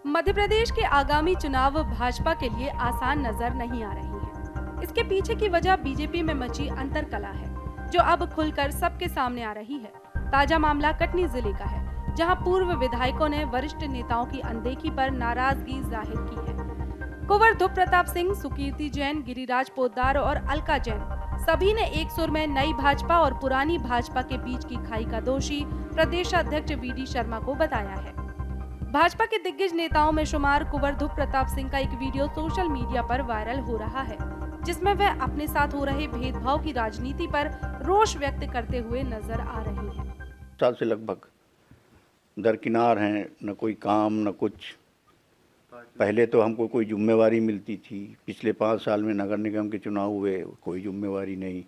मध्य प्रदेश के आगामी चुनाव भाजपा के लिए आसान नजर नहीं आ रही है। इसके पीछे की वजह बीजेपी में मची अंतरकलह है, जो अब खुलकर सबके सामने आ रही है। ताजा मामला कटनी जिले का है, जहां पूर्व विधायकों ने वरिष्ठ नेताओं की अनदेखी पर नाराजगी जाहिर की है। कुंवर ध्रुव प्रताप सिंह, सुकीर्ति जैन, गिरिराज पोद्दार और अलका जैन सभी ने एक सुर में नई भाजपा और पुरानी भाजपा के बीच की खाई का दोषी प्रदेशाध्यक्ष वीडी शर्मा को बताया है। भाजपा के दिग्गज नेताओं में शुमार कुंवर ध्रुव प्रताप सिंह का एक वीडियो सोशल मीडिया पर वायरल हो रहा है, जिसमें वह अपने साथ हो रहे भेदभाव की राजनीति पर रोष व्यक्त करते हुए नजर आ रहे हैं। साल से लगभग दरकिनार हैं, न कोई काम न कुछ। पहले तो हमको कोई जिम्मेवारी मिलती थी। पिछले 5 साल में नगर निगम के चुनाव हुए, कोई जिम्मेवारी नहीं।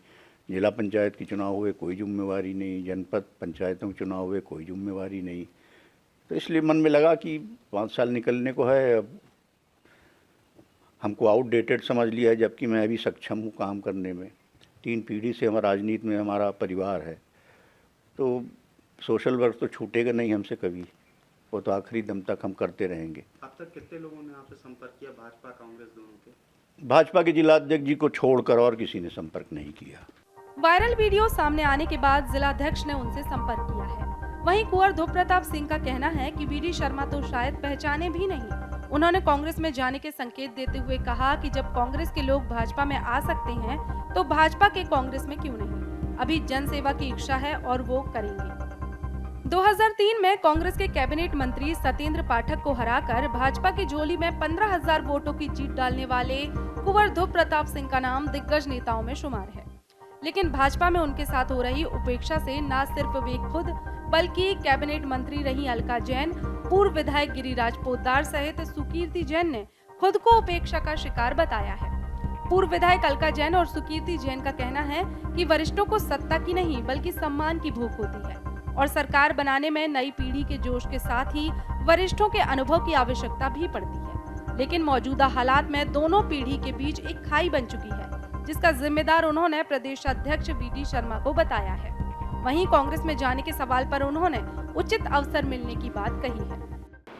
जिला पंचायत के चुनाव हुए, कोई जिम्मेवारी नहीं। जनपद पंचायतों के चुनाव हुए, कोई जिम्मेवारी नहीं। तो इसलिए मन में लगा कि 5 साल निकलने को है, अब हमको आउटडेटेड समझ लिया है, जबकि मैं अभी सक्षम हूँ काम करने में। 3 पीढ़ी से हमारा राजनीति में हमारा परिवार है, तो सोशल वर्क तो छूटेगा नहीं हमसे कभी। वो तो आखिरी दम तक हम करते रहेंगे। अब तक कितने लोगों ने आपसे संपर्क किया, भाजपा कांग्रेस दोनों के? भाजपा के जिलाध्यक्ष जी को छोड़कर और किसी ने संपर्क नहीं किया। वायरल वीडियो सामने आने के बाद जिलाध्यक्ष ने उनसे संपर्क किया है। वहीं कुंवर ध्रुव प्रताप सिंह का कहना है कि वीडी शर्मा तो शायद पहचाने भी नहीं। उन्होंने कांग्रेस में जाने के संकेत देते हुए कहा कि जब कांग्रेस के लोग भाजपा में आ सकते हैं, तो भाजपा के कांग्रेस में क्यों नहीं। अभी जन सेवा की इच्छा है और वो करेंगे। 2003 में कांग्रेस के कैबिनेट मंत्री सत्येंद्र पाठक को हराकर भाजपा की झोली में 15,000 वोटों की जीत डालने वाले कुंवर ध्रुव प्रताप सिंह का नाम दिग्गज नेताओं में शुमार है। लेकिन भाजपा में उनके साथ हो रही उपेक्षा से न सिर्फ वे खुद, बल्कि कैबिनेट मंत्री रही अलका जैन, पूर्व विधायक गिरिराज पोद्दार सहित सुकीर्ति जैन ने खुद को उपेक्षा का शिकार बताया है। पूर्व विधायक अलका जैन और सुकीर्ति जैन का कहना है कि वरिष्ठों को सत्ता की नहीं बल्कि सम्मान की भूख होती है और सरकार बनाने में नई पीढ़ी के जोश के साथ ही वरिष्ठों के अनुभव की आवश्यकता भी पड़ती है। लेकिन मौजूदा हालात में दोनों पीढ़ी के बीच एक खाई बन चुकी है, जिसका जिम्मेदार उन्होंने प्रदेशाध्यक्ष वीडी शर्मा को बताया है। वहीं कांग्रेस में जाने के सवाल पर उन्होंने उचित अवसर मिलने की बात कही है।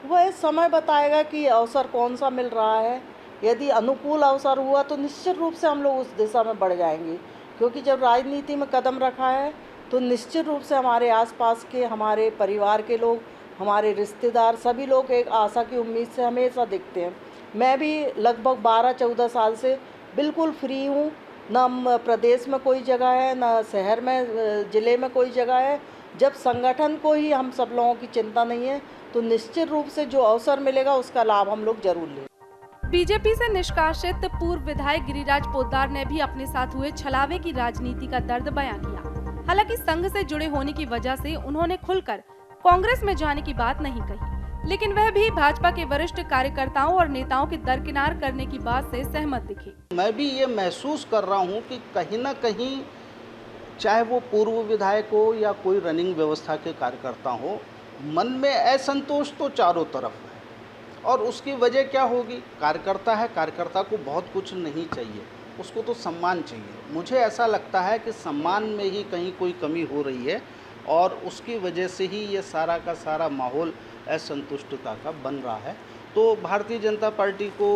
वह समय बताएगा कि अवसर कौन सा मिल रहा है। यदि अनुकूल अवसर हुआ तो निश्चित रूप से हम लोग उस दिशा में बढ़ जाएंगे, क्योंकि जब राजनीति में कदम रखा है तो निश्चित रूप से हमारे आसपास के, हमारे परिवार के लोग, हमारे रिश्तेदार, सभी लोग एक आशा की उम्मीद से हमेशा दिखते हैं। मैं भी लगभग 12-14 साल से बिल्कुल फ्री हूँ। न प्रदेश में कोई जगह है, न शहर में, ज़िले में कोई जगह है। जब संगठन को ही हम सब लोगों की चिंता नहीं है, तो निश्चित रूप से जो अवसर मिलेगा उसका लाभ हम लोग जरूर लें। बीजेपी से निष्कासित पूर्व विधायक गिरिराज पोद्दार ने भी अपने साथ हुए छलावे की राजनीति का दर्द बयां किया। हालांकि संघ से जुड़े होने की वजह से उन्होंने खुलकर कांग्रेस में जाने की बात नहीं कही, लेकिन वह भी भाजपा के वरिष्ठ कार्यकर्ताओं और नेताओं के दरकिनार करने की बात से सहमत दिखे। मैं भी ये महसूस कर रहा हूँ कि कहीं ना कहीं, चाहे वो पूर्व विधायक हो या कोई रनिंग व्यवस्था के कार्यकर्ता हो, मन में असंतोष तो चारों तरफ है। और उसकी वजह क्या होगी? कार्यकर्ता है, कार्यकर्ता को बहुत कुछ नहीं चाहिए, उसको तो सम्मान चाहिए। मुझे ऐसा लगता है कि सम्मान में ही कहीं कोई कमी हो रही है और उसकी वजह से ही ये सारा का सारा माहौल असंतुष्टता का बन रहा है। तो भारतीय जनता पार्टी को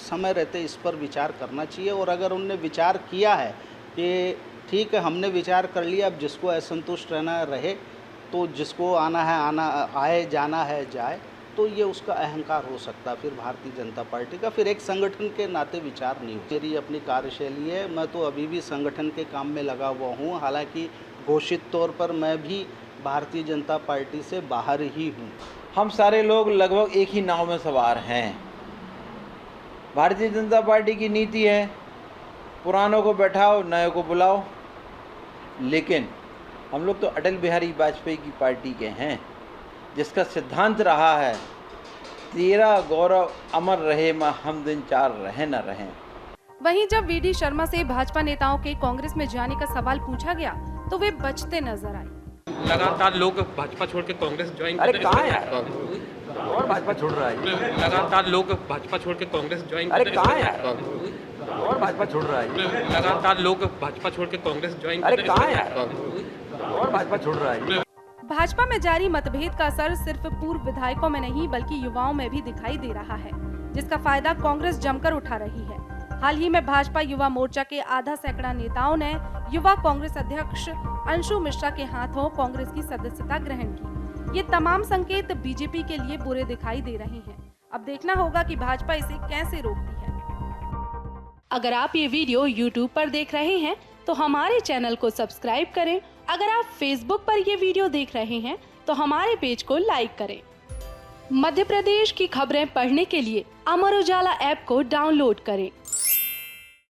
समय रहते इस पर विचार करना चाहिए। और अगर उनने विचार किया है कि ठीक है, हमने विचार कर लिया, अब जिसको असंतुष्ट रहना रहे, तो जिसको आना है आना, आए, जाना है जाए, तो ये उसका अहंकार हो सकता है फिर भारतीय जनता पार्टी का। फिर एक संगठन के नाते विचार नहीं हो। मेरी अपनी कार्यशैली है, मैं तो अभी भी संगठन के काम में लगा हुआ हूँ। हालांकि घोषित तौर पर मैं भी भारतीय जनता पार्टी से बाहर ही हूँ। हम सारे लोग लगभग एक ही नाव में सवार हैं। भारतीय जनता पार्टी की नीति है, पुरानों को बैठाओ, नए को बुलाओ। लेकिन हम लोग तो अटल बिहारी वाजपेयी की पार्टी के हैं, जिसका सिद्धांत रहा है, तेरा गौरव अमर रहे, माँ हम दिन चार रहे न रहें। वहीं जब वीडी शर्मा से भाजपा नेताओं के कांग्रेस में जाने का सवाल पूछा गया, तो वे बचते नजर आए। लगातार लोग भाजपा छोड़ के कांग्रेस ज्वाइन अरे कहाँ है और भाजपा छोड़ रहा है? लगातार लोग भाजपा छोड़ के कांग्रेस ज्वाइन अरे कहाँ है और भाजपा छोड़ रहा है? लगातार लोग भाजपा छोड़ के कांग्रेस ज्वाइन अरे कहाँ है और भाजपा छोड़ रहा है? भाजपा में जारी मतभेद का असर सिर्फ पूर्व विधायकों में नहीं बल्कि युवाओं में भी दिखाई दे रहा है, जिसका फायदा कांग्रेस जमकर उठा रही है। हाल ही में भाजपा युवा मोर्चा के आधा सैकड़ा नेताओं ने युवा कांग्रेस अध्यक्ष अंशु मिश्रा के हाथों कांग्रेस की सदस्यता ग्रहण की। ये तमाम संकेत बीजेपी के लिए बुरे दिखाई दे रहे हैं। अब देखना होगा कि भाजपा इसे कैसे रोकती है। अगर आप ये वीडियो YouTube पर देख रहे हैं तो हमारे चैनल को सब्सक्राइब करें। अगर आप Facebook पर ये वीडियो देख रहे हैं तो हमारे पेज को लाइक करें। मध्य प्रदेश की खबरें पढ़ने के लिए अमर उजाला ऐप को डाउनलोड करें।